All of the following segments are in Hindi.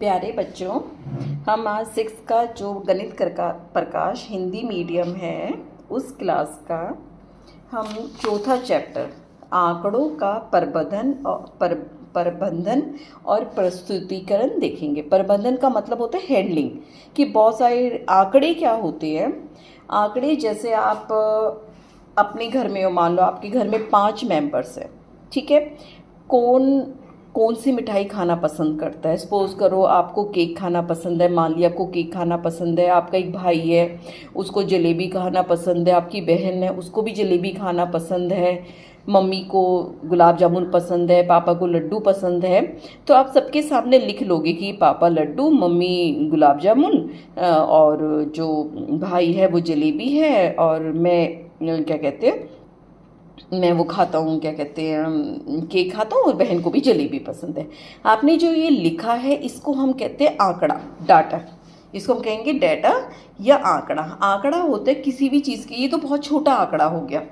प्यारे बच्चों, हम आज 6 का जो गणित प्रकाश हिंदी मीडियम है उस क्लास का हम चौथा चैप्टर आंकड़ों का प्रबंधन और प्रस्तुतिकरण देखेंगे। प्रबंधन का मतलब होता है हैंडलिंग, कि बहुत सारे आंकड़े क्या होते हैं। आंकड़े जैसे आप अपने घर में हो, मान लो आपके घर में 5 मेंबर्स हैं, ठीक है। कौन सी मिठाई खाना पसंद करता है। सपोज करो आपको केक खाना पसंद है, मान लिया आपको केक खाना पसंद है। आपका एक भाई है, उसको जलेबी खाना पसंद है। आपकी बहन है, उसको भी जलेबी खाना पसंद है। मम्मी को गुलाब जामुन पसंद है, पापा को लड्डू पसंद है। तो आप सबके सामने लिख लोगे कि पापा लड्डू, मम्मी गुलाब जामुन, और जो भाई है वो जलेबी है, और मैं क्या कहते हैं, मैं वो खाता हूँ, क्या कहते हैं, केक खाता हूँ, और बहन को भी जलेबी पसंद है। आपने जो ये लिखा है इसको हम कहते हैं आंकड़ा, डाटा। इसको हम कहेंगे डाटा या आंकड़ा। आंकड़ा होता है किसी भी चीज़ के, ये तो बहुत छोटा आंकड़ा हो गया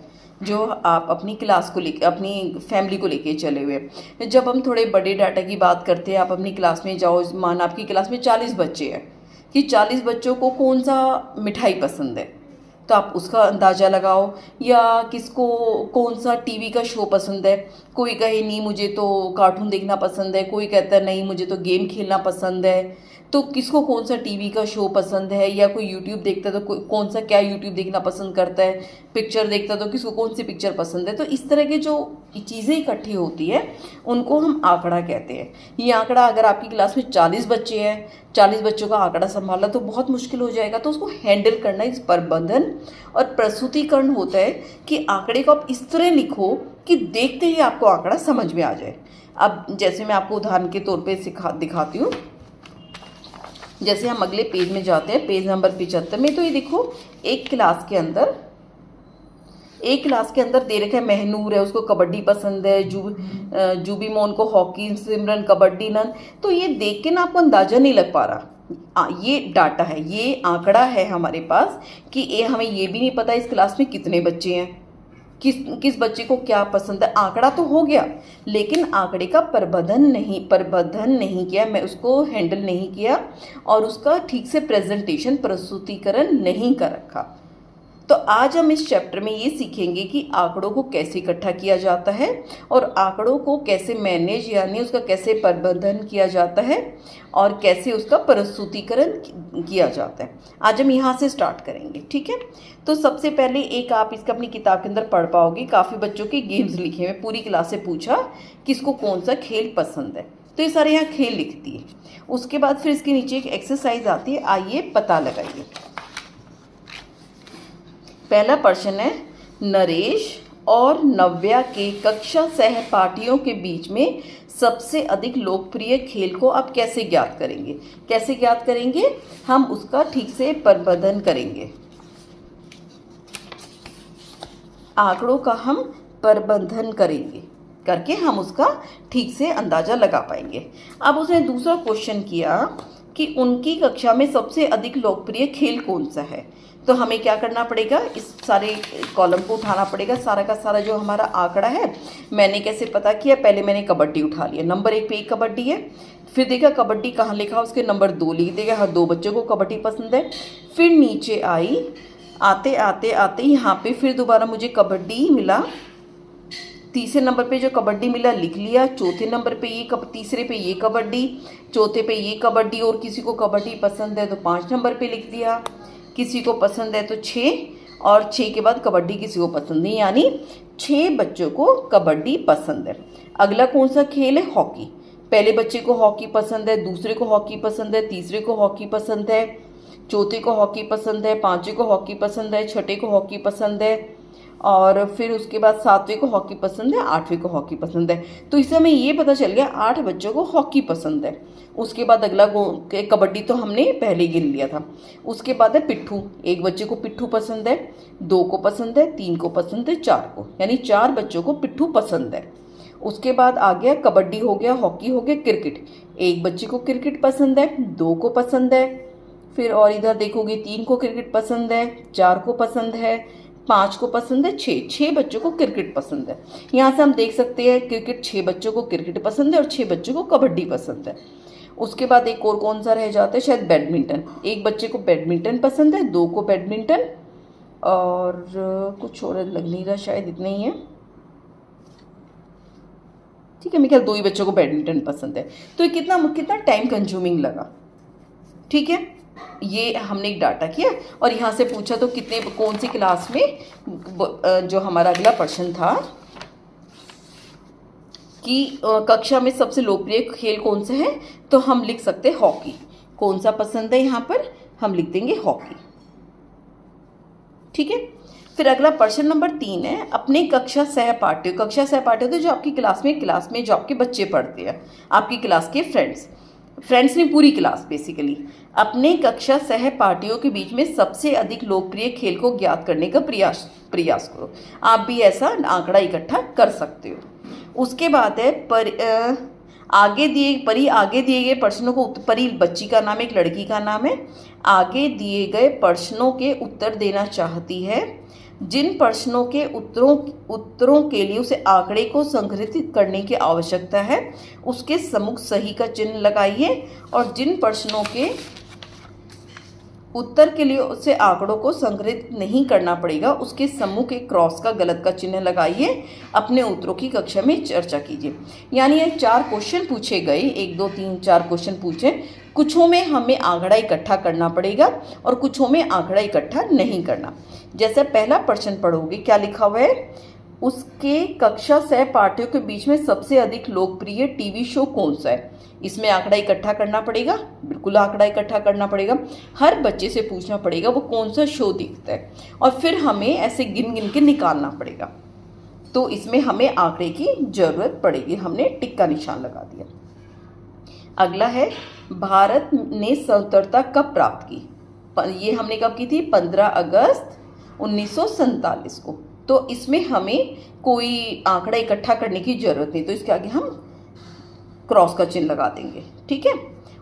जो आप अपनी क्लास को लेके, अपनी फैमिली को लेके चले हुए। जब हम थोड़े बड़े डाटा की बात करते हैं, आप अपनी क्लास में जाओ, मान आपकी क्लास में 40 बच्चे हैं, कि 40 बच्चों को कौन सा मिठाई पसंद है, तो आप उसका अंदाज़ा लगाओ। या किसको कौन सा टीवी का शो पसंद है। कोई कहे नहीं मुझे तो कार्टून देखना पसंद है, कोई कहता है नहीं मुझे तो गेम खेलना पसंद है। तो किसको कौन सा टीवी का शो पसंद है, या कोई यूट्यूब देखता है तो कौन सा क्या यूट्यूब देखना पसंद करता है, पिक्चर देखता है तो किसको कौन सी पिक्चर पसंद है। तो इस तरह के जो चीज़ें इकट्ठी होती है उनको हम आंकड़ा कहते हैं। ये आंकड़ा, अगर आपकी क्लास में 40 बच्चे हैं, 40 बच्चों का आंकड़ा संभालना तो बहुत मुश्किल हो जाएगा। तो उसको हैंडल करना इस प्रबंधन और प्रस्तुतिकरण होता है कि आंकड़े को आप इस तरह लिखो कि देखते ही आपको आंकड़ा समझ में आ जाए। अब जैसे मैं आपको उदाहरण के तौर पे दिखाती हूँ। जैसे हम अगले पेज में जाते हैं, पेज नंबर 75 में, तो ये देखो एक क्लास के अंदर दे रखा है महनूर है, उसको कबड्डी पसंद है, जूबी मोन को हॉकी, सिमरन कबड्डी, नन। तो ये देख के ना आपको अंदाजा नहीं लग पा रहा, ये डाटा है, ये आंकड़ा है हमारे पास, कि हमें ये भी नहीं पता इस क्लास में कितने बच्चे हैं, किस बच्चे को क्या पसंद है। आंकड़ा तो हो गया, लेकिन आंकड़े का प्रबंधन नहीं किया, मैं उसको हैंडल नहीं किया, और उसका ठीक से प्रेजेंटेशन, प्रस्तुतिकरण नहीं कर रखा। तो आज हम इस चैप्टर में ये सीखेंगे कि आंकड़ों को कैसे इकट्ठा किया जाता है, और आंकड़ों को कैसे मैनेज यानी उसका कैसे प्रबंधन किया जाता है, और कैसे उसका प्रस्तुतिकरण किया जाता है। आज हम यहाँ से स्टार्ट करेंगे, ठीक है। तो सबसे पहले एक आप इसका अपनी किताब के अंदर पढ़ पाओगे, काफ़ी बच्चों के गेम्स लिखे हुए। पूरी क्लास से पूछा किसको कौन सा खेल पसंद है, तो ये सारे यहाँ खेल लिखती है। उसके बाद फिर इसके नीचे एक एक्सरसाइज आती है, आइए पता लगाइए। पहला प्रश्न है, नरेश और नव्या के कक्षा सहपाठियों के बीच में सबसे अधिक लोकप्रिय खेल को आप कैसे ज्ञात करेंगे। कैसे ज्ञात करेंगे, हम उसका ठीक से प्रबंधन करेंगे। आंकड़ों का हम प्रबंधन करेंगे, करके हम उसका ठीक से अंदाजा लगा पाएंगे। अब उसने दूसरा क्वेश्चन किया कि उनकी कक्षा में सबसे अधिक लोकप्रिय खेल कौन सा है। तो हमें क्या करना पड़ेगा, इस सारे कॉलम को उठाना पड़ेगा, सारा का सारा जो हमारा आंकड़ा है। मैंने कैसे पता किया, पहले मैंने कबड्डी उठा लिया, नंबर 1 पे एक कबड्डी है। फिर देखा कबड्डी कहाँ लिखा, उसके नंबर 2 लिख देगा, हाँ 2 बच्चों को कबड्डी पसंद है। फिर नीचे आई, आते आते यहाँ पे फिर दोबारा मुझे कबड्डी मिला। तीसरे नंबर पे जो कबड्डी मिला लिख लिया, चौथे नंबर पे ये तीसरे पे ये कबड्डी, चौथे पे ये कबड्डी, और किसी को कबड्डी पसंद है तो 5 नंबर पे लिख दिया, किसी को पसंद है तो 6, और 6 के बाद कबड्डी किसी को पसंद नहीं, यानी 6 बच्चों को कबड्डी पसंद है। अगला कौन सा खेल है, हॉकी। पहले बच्चे को हॉकी पसंद है, दूसरे को हॉकी पसंद है, तीसरे को हॉकी पसंद है, चौथे को हॉकी पसंद है, पाँचवें को हॉकी पसंद है, छठे को हॉकी पसंद है, और फिर उसके बाद 7वें को हॉकी पसंद है, 8वें को हॉकी पसंद है। तो इससे हमें ये पता चल गया 8 बच्चों को हॉकी पसंद है। उसके बाद अगला कबड्डी तो हमने पहले गिन लिया था। उसके बाद है पिट्ठू, एक बच्चे को पिट्ठू पसंद है, 2 को पसंद है, 3 को पसंद है, 4 को, यानी 4 बच्चों को पिट्ठू पसंद है। उसके बाद आ गया कबड्डी हो गया, हॉकी हो गया, क्रिकेट, एक बच्चे को क्रिकेट पसंद है, 2 को पसंद है। फिर और इधर देखोगे 3 को क्रिकेट पसंद है, 4 को पसंद है, 5 को पसंद है, 6 बच्चों को क्रिकेट पसंद है। यहाँ से हम देख सकते हैं क्रिकेट 6 बच्चों को क्रिकेट पसंद है और 6 बच्चों को कबड्डी पसंद है। उसके बाद एक और कौन सा रह जाता है, शायद बैडमिंटन। एक बच्चे को बैडमिंटन पसंद है, दो को बैडमिंटन, और कुछ और लग नहीं रहा, शायद इतना ही है। ठीक है, मेरे ख्याल दो ही बच्चों को बैडमिंटन पसंद है। तो ये कितना टाइम कंज्यूमिंग लगा। ठीक है, ये हमने एक डाटा किया और यहाँ से पूछा तो कितने कौन सी क्लास में, जो हमारा अगला प्रश्न था कि कक्षा में सबसे लोकप्रिय खेल कौन सा है, तो हम लिख सकते हैं हॉकी। कौन सा पसंद है, यहाँ पर हम लिख देंगे हॉकी। ठीक है, फिर अगला प्रश्न नंबर 3 है, अपने कक्षा सहपाठियों। कक्षा सहपाठी होते जो आपकी क्लास में जो आपके बच्चे पढ़ते हैं, आपकी क्लास के फ्रेंड्स ने पूरी क्लास बेसिकली। अपने कक्षा सहपाठियों के बीच में सबसे अधिक लोकप्रिय खेल को ज्ञात करने का प्रयास करो। आप भी ऐसा आंकड़ा इकट्ठा कर सकते हो। उसके बाद है आगे दिए गए प्रश्नों को, परी बच्ची का नाम, एक लड़की का नाम है, आगे दिए गए प्रश्नों के उत्तर देना चाहती है। जिन प्रश्नों के उत्तरों के लिए उसे आंकड़े को संग्रहित करने की आवश्यकता है, उसके सम्मुख सही का चिन्ह लगाइए, और जिन प्रश्नों के उत्तर के लिए उसे आंकड़ों को संग्रहित नहीं करना पड़ेगा, उसके सम्मुख एक क्रॉस का गलत का चिन्ह लगाइए। अपने उत्तरों की कक्षा में चर्चा कीजिए। यानी ये 4 क्वेश्चन पूछे गए, 1 2 3 4 क्वेश्चन पूछे। कुछों में हमें आंकड़ा इकट्ठा करना पड़ेगा और कुछों में आंकड़ा इकट्ठा नहीं करना। जैसे पहला प्रश्न पढ़ोगे, क्या लिखा हुआ है, उसके कक्षा सहपाठियों के बीच में सबसे अधिक लोकप्रिय टीवी शो कौन सा है। इसमें आंकड़ा इकट्ठा करना पड़ेगा, बिल्कुल आंकड़ा इकट्ठा करना पड़ेगा। हर बच्चे से पूछना पड़ेगा वो कौन सा शो देखता है, और फिर हमें ऐसे गिन के निकालना पड़ेगा। तो इसमें हमें आंकड़े की जरूरत पड़ेगी। हमने टिक का निशान लगा दिया। अगला है, भारत ने स्वतंत्रता कब प्राप्त की। ये हमने कब की थी, 15 अगस्त 1947 को। तो इसमें हमें कोई आंकड़ा इकट्ठा करने की जरूरत नहीं, तो इसके आगे हम क्रॉस का चिन्ह लगा देंगे। ठीक है,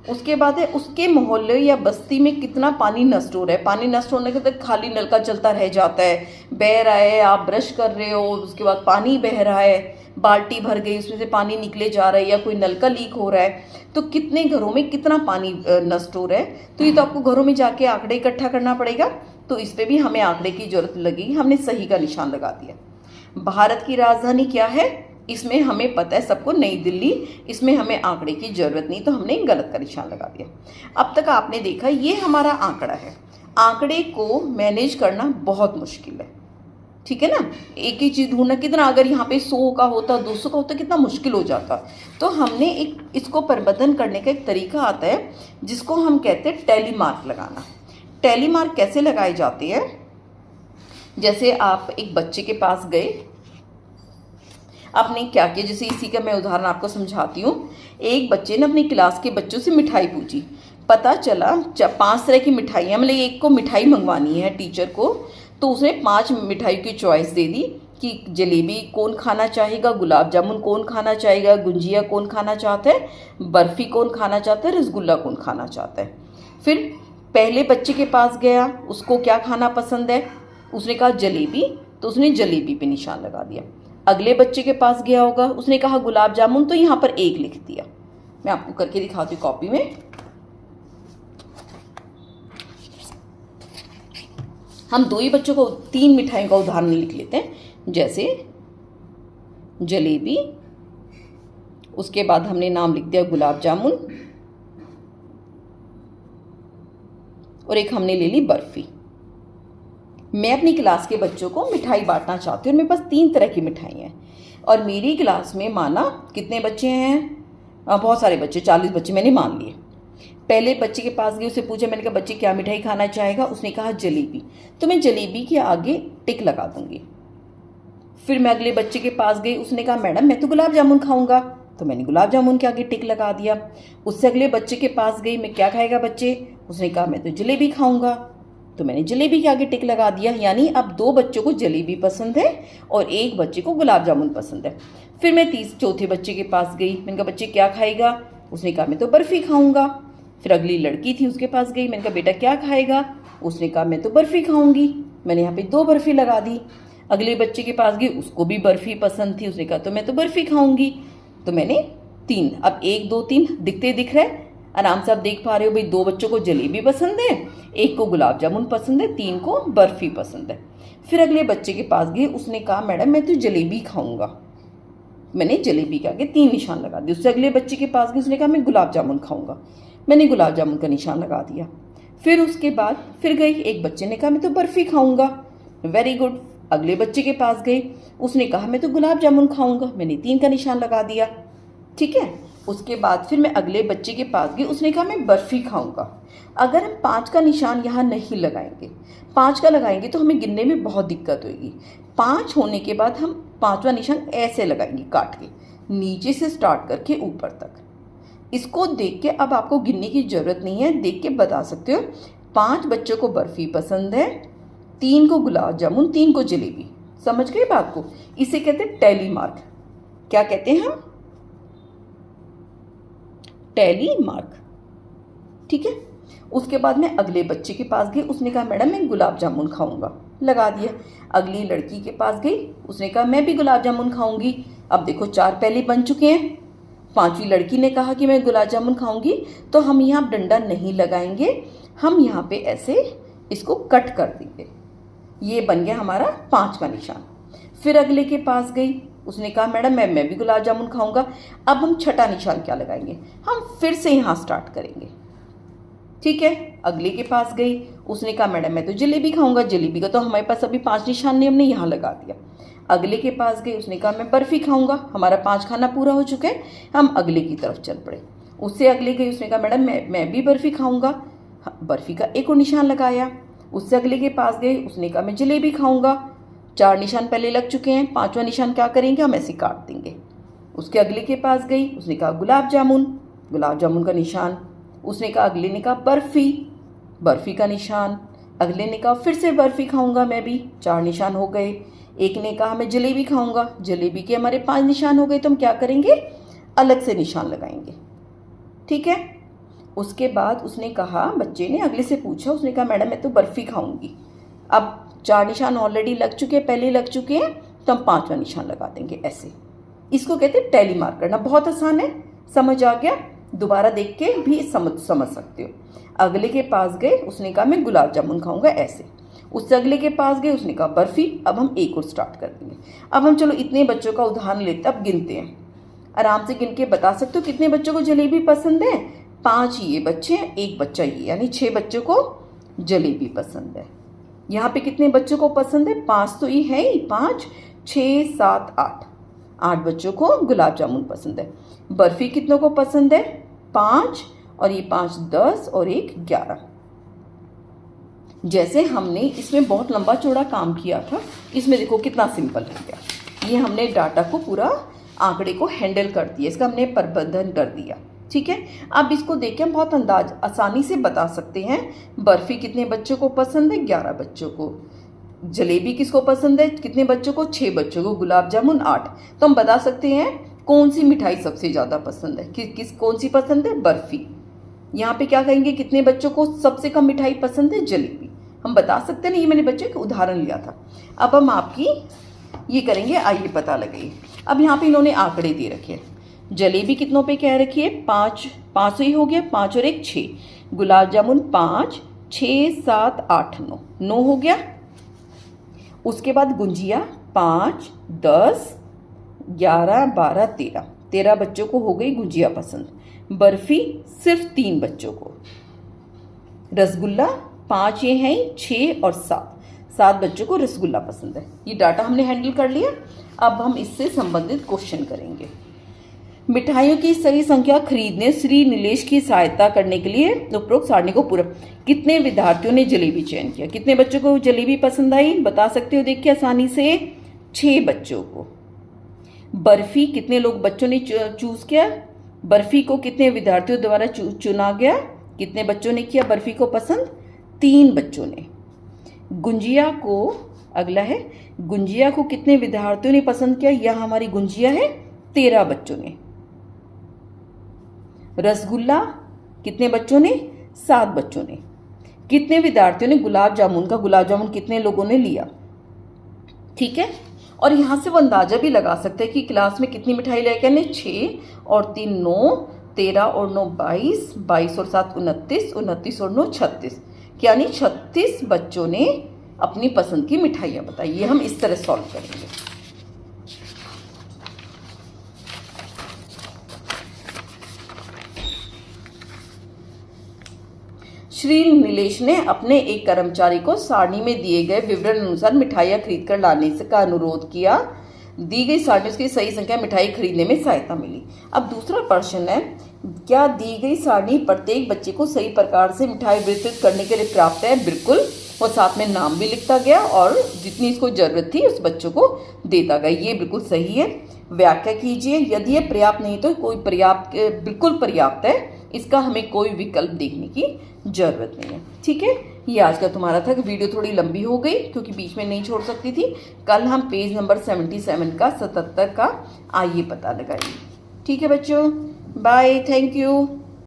उसके बाद है, उसके मोहल्ले या बस्ती में कितना पानी नष्ट हो रहा है। पानी नष्ट होने के बाद खाली नलका चलता रह जाता है, बह रहा है, आप ब्रश कर रहे हो, उसके बाद पानी बह रहा है, बाल्टी भर गई, उसमें से पानी निकले जा रहा है, या कोई नलका लीक हो रहा है, तो कितने घरों में कितना पानी नष्ट हो रहा है। तो ये तो आपको घरों में जाके आंकड़े इकट्ठा करना पड़ेगा। तो इस पर भी हमें आंकड़े की जरूरत लगेगी। हमने सही का निशान लगा दिया। भारत की राजधानी क्या है, इसमें हमें पता है सबको, नई दिल्ली। इसमें हमें आंकड़े की जरूरत नहीं, तो हमने गलत का निशान लगा दिया। अब तक आपने देखा ये हमारा आंकड़ा है। आंकड़े को मैनेज करना बहुत मुश्किल है। ठीक है ना, एक ही चीज़ ढूंढना कितना, अगर यहाँ पे 100 का होता, 200 का होता, कितना मुश्किल हो जाता। तो हमने इसको प्रबंधन करने का एक तरीका आता है जिसको हम कहते हैं टैली मार्क लगाना। टैली मार्क कैसे लगाए जाते हैं, जैसे आप एक बच्चे के पास गए, आपने क्या किया, जैसे इसी का मैं उदाहरण आपको समझाती हूँ। एक बच्चे ने अपनी क्लास के बच्चों से मिठाई पूछी। पता चला 5 तरह की मिठाइयाँ, मतलब एक को मिठाई मंगवानी है टीचर को, तो उसने 5 मिठाई की चॉइस दे दी कि जलेबी कौन खाना चाहेगा, गुलाब जामुन कौन खाना चाहेगा, गुंजिया कौन खाना चाहता है, बर्फ़ी कौन खाना चाहता है, रसगुल्ला कौन खाना चाहता है। फिर पहले बच्चे के पास गया, उसको क्या खाना पसंद है, उसने कहा जलेबी, तो उसने जलेबी पे निशान लगा दिया। अगले बच्चे के पास गया होगा, उसने कहा गुलाब जामुन, तो यहाँ पर 1 लिख दिया। मैं आपको करके दिखाती हूँ कॉपी में। हम 2 ही बच्चों को 3 मिठाइयों का उदाहरण लिख लेते हैं, जैसे जलेबी, उसके बाद हमने नाम लिख दिया गुलाब जामुन, और एक हमने ले ली बर्फी। मैं अपनी क्लास के बच्चों को मिठाई बांटना चाहती हूँ, मेरे पास 3 तरह की मिठाई हैं, और मेरी क्लास में माना कितने बच्चे हैं, बहुत सारे बच्चे, 40 बच्चे मैंने मान लिए। पहले बच्चे के पास गई, उसे पूछा, मैंने कहा बच्चे क्या मिठाई खाना चाहेगा, उसने कहा जलेबी, तो मैं जलेबी के आगे टिक लगा दूंगी। फिर मैं अगले बच्चे के पास गई, उसने कहा मैडम मैं तो गुलाब जामुन खाऊंगा, तो मैंने गुलाब जामुन के आगे टिक लगा दिया। उससे अगले बच्चे के पास गई, मैं क्या खाएगा बच्चे, उसने कहा मैं तो जलेबी खाऊंगा, तो मैंने जलेबी के आगे टिक लगा दिया। यानी अब 2 बच्चों को जलेबी पसंद है और 1 बच्चे को गुलाब जामुन पसंद है। फिर मैं चौथे बच्चे के पास गई, मैंने कहा बच्चे क्या खाएगा, उसने कहा मैं तो बर्फ़ी खाऊंगा। फिर अगली लड़की थी, उसके पास गई, मैंने कहा बेटा क्या खाएगा, उसने कहा मैं तो बर्फ़ी खाऊंगी, मैंने यहाँ पे 2 बर्फ़ी लगा दी। अगले बच्चे के पास गई, उसको भी बर्फ़ी पसंद थी, उसने कहा तो मैं तो बर्फ़ी खाऊंगी, तो मैंने 3। अब 1 2 3 दिख रहा है। आराम से आप देख पा रहे हो भाई, 2 बच्चों को जलेबी पसंद है, 1 को गुलाब जामुन पसंद है, 3 को बर्फ़ी पसंद है। फिर अगले बच्चे के पास गए, उसने कहा मैडम मैं तो जलेबी खाऊंगा। मैंने जलेबी के आगे 3 निशान लगा दिए। उससे अगले बच्चे के पास गए, उसने कहा मैं गुलाब जामुन खाऊंगा। मैंने गुलाब जामुन का निशान लगा दिया। फिर उसके बाद फिर गई, एक बच्चे ने कहा मैं तो बर्फ़ी खाऊंगा। Very good. अगले बच्चे के पास गई, उसने कहा मैं तो गुलाब जामुन खाऊंगा। मैंने 3 का निशान लगा दिया। ठीक है। उसके बाद फिर मैं अगले बच्चे के पास गई, उसने कहा मैं बर्फ़ी खाऊंगा। अगर हम 5 का निशान यहाँ नहीं लगाएंगे, 5 का लगाएंगे तो हमें गिनने में बहुत दिक्कत होगी। 5 होने के बाद हम 5वां निशान ऐसे लगाएंगे, काट के नीचे से स्टार्ट करके ऊपर तक। इसको देख के अब आपको गिनने की ज़रूरत नहीं है, देख के बता सकते हो 5 बच्चों को बर्फ़ी पसंद है, 3 को गुलाब जामुन, 3 को जलेबी। समझ गए बात को? इसे कहते हैं टैली मार्क। क्या कहते हैं हम? Tally mark. ठीक है। उसके बाद मैं अगले बच्चे के पास गई, उसने कहा मैडम मैं गुलाब जामुन खाऊंगा। लगा दिया। अगली लड़की के पास गई, उसने कहा मैं भी गुलाब जामुन खाऊंगी। अब देखो 4 पहले बन चुके हैं। 5वीं लड़की ने कहा कि मैं गुलाब जामुन खाऊंगी, तो हम यहाँ डंडा नहीं लगाएंगे, हम यहाँ पे ऐसे इसको कट कर देंगे। ये बन गया हमारा 5 का निशान। फिर अगले के पास गई, उसने कहा मैडम मैं भी गुलाब जामुन खाऊंगा। अब हम 6ठा निशान क्या लगाएंगे? हम फिर से यहाँ स्टार्ट करेंगे। ठीक है। अगले के पास गई, उसने कहा मैडम मैं तो जलेबी खाऊंगा। जलेबी का तो हमारे पास अभी 5 निशान ने हमने यहाँ लगा दिया। अगले के पास गई, उसने कहा मैं बर्फ़ी खाऊंगा। हमारा 5 खाना पूरा हो चुका है, हम अगले की तरफ चल पड़े। उससे अगले गई, उसने कहा मैडम मैं भी बर्फ़ी खाऊंगा। बर्फ़ी का 1 और निशान लगाया। उससे अगले के पास गई, उसने कहा मैं जलेबी खाऊंगा। 4 निशान पहले लग चुके हैं, 5वां निशान क्या करेंगे? हम ऐसे काट देंगे। उसके अगले के पास गई, उसने कहा गुलाब जामुन। गुलाब जामुन का निशान। उसने कहा, अगले ने कहा बर्फ़ी। बर्फ़ी का निशान। अगले ने कहा फिर से बर्फ़ी खाऊंगा मैं भी। 4 निशान हो गए। एक ने कहा मैं जलेबी खाऊंगा। जलेबी के हमारे 5 निशान हो गए, तो हम क्या करेंगे? अलग से निशान लगाएंगे। ठीक है। उसके बाद उसने कहा, बच्चे ने अगले से पूछा, उसने कहा मैडम मैं तो बर्फ़ी खाऊंगी। अब 4 निशान ऑलरेडी लग चुके हैं, पहले लग चुके हैं, तो हम 5वां निशान लगा देंगे ऐसे। इसको कहते हैं टैली मार्क करना। बहुत आसान है, समझ आ गया? दोबारा देख के भी समझ सकते हो। अगले के पास गए, उसने कहा मैं गुलाब जामुन खाऊंगा ऐसे। उससे अगले के पास गए, उसने कहा बर्फ़ी। अब हम 1 और स्टार्ट कर देंगे। अब हम चलो इतने बच्चों का उदाहरण लेते, अब गिनते हैं। आराम से गिन के बता सकते हो कितने बच्चों को जलेबी पसंद है? 5 ये बच्चे हैं, 1 बच्चा ये, यानी 6 बच्चों को जलेबी पसंद है। यहाँ पे कितने बच्चों को पसंद है? 5 तो ये है ही, 5, 6, 7, 8। 8 बच्चों को गुलाब जामुन पसंद है। बर्फ़ी कितनों को पसंद है? 5, और ये 5 10 और 1 11। जैसे हमने इसमें बहुत लंबा चौड़ा काम किया था, इसमें देखो कितना सिंपल हो गया। ये हमने डाटा को पूरा आंकड़े को हैंडल कर दिया, इसका हमने प्रबंधन कर दिया। ठीक है। अब इसको देख के हम बहुत आसानी से बता सकते हैं बर्फ़ी कितने बच्चों को पसंद है? 11 बच्चों को। जलेबी किसको पसंद है? कितने बच्चों को? 6 बच्चों को। गुलाब जामुन 8। तो हम बता सकते हैं कौन सी मिठाई सबसे ज़्यादा पसंद है। कौन सी पसंद है? बर्फ़ी। यहाँ पे क्या कहेंगे? कितने बच्चों को सबसे कम मिठाई पसंद है? जलेबी। हम बता सकते हैं ना, ये मैंने बच्चों का उदाहरण लिया था। अब हम आपकी ये करेंगे, आइए पता लगाइए। अब यहाँ पे इन्होंने आंकड़े दे रखे हैं। जलेबी कितनों पे कह रखी है? 5 ही हो गया, 5 और 1 6। गुलाब जामुन 5, 6, 7, 8, 9 हो गया। उसके बाद गुंजिया 5, 10, 11, 12, 13 बच्चों को हो गई गुंजिया पसंद। बर्फ़ी सिर्फ 3 बच्चों को। रसगुल्ला 5 ये हैं, 6 और 7 बच्चों को रसगुल्ला पसंद है। ये डाटा हमने हैंडल कर लिया। अब हम इससे संबंधित क्वेश्चन करेंगे। मिठाइयों की सही संख्या खरीदने श्री नीलेश की सहायता करने के लिए उपरोक्त सारणी को पूरा। कितने विद्यार्थियों ने जलेबी चयन किया? कितने बच्चों को जलेबी पसंद आई? बता सकते हो देख के आसानी से, 6 बच्चों को। बर्फ़ी कितने बच्चों ने चूज़ किया? बर्फ़ी को कितने विद्यार्थियों द्वारा चुना गया? कितने बच्चों ने किया बर्फ़ी को पसंद? 3 बच्चों ने। गुंजिया को, अगला है, गुंजिया को कितने विद्यार्थियों ने पसंद किया? यह हमारी गुंजिया है, 13 बच्चों ने। रसगुल्ला कितने बच्चों ने? 7 बच्चों ने। कितने विद्यार्थियों ने गुलाब जामुन कितने लोगों ने लिया? ठीक है। और यहाँ से वो अंदाजा भी लगा सकते हैं कि क्लास में कितनी मिठाई लेके आने, 6 और 3 9 13 और 9 22, 22 और 7 29, 29 और 9 36, यानी 36 बच्चों ने अपनी पसंद की मिठाइयाँ बताई। ये हम इस तरह सॉल्व करेंगे। श्री नीलेश ने अपने एक कर्मचारी को सारणी में दिए गए विवरण अनुसार मिठाइयाँ खरीद कर लाने का अनुरोध किया। दी गई सारणी उसकी सही संख्या मिठाई खरीदने में सहायता मिली। अब दूसरा प्रश्न है, क्या दी गई सारणी प्रत्येक बच्चे को सही प्रकार से मिठाई वितरित करने के लिए पर्याप्त है? बिल्कुल, और साथ में नाम भी लिखता गया और जितनी इसको जरूरत थी उस बच्चों को देता गया। ये बिल्कुल सही है। व्याख्या कीजिए। यदि ये पर्याप्त नहीं तो कोई पर्याप्त, बिल्कुल पर्याप्त है, इसका हमें कोई विकल्प देखने की जरूरत नहीं है। ठीक है, ये आज का तुम्हारा था। वीडियो थोड़ी लंबी हो गई क्योंकि बीच में नहीं छोड़ सकती थी। कल हम पेज नंबर 77 का 77 का आइए पता लगाइए। ठीक है बच्चों, बाय, थैंक यू।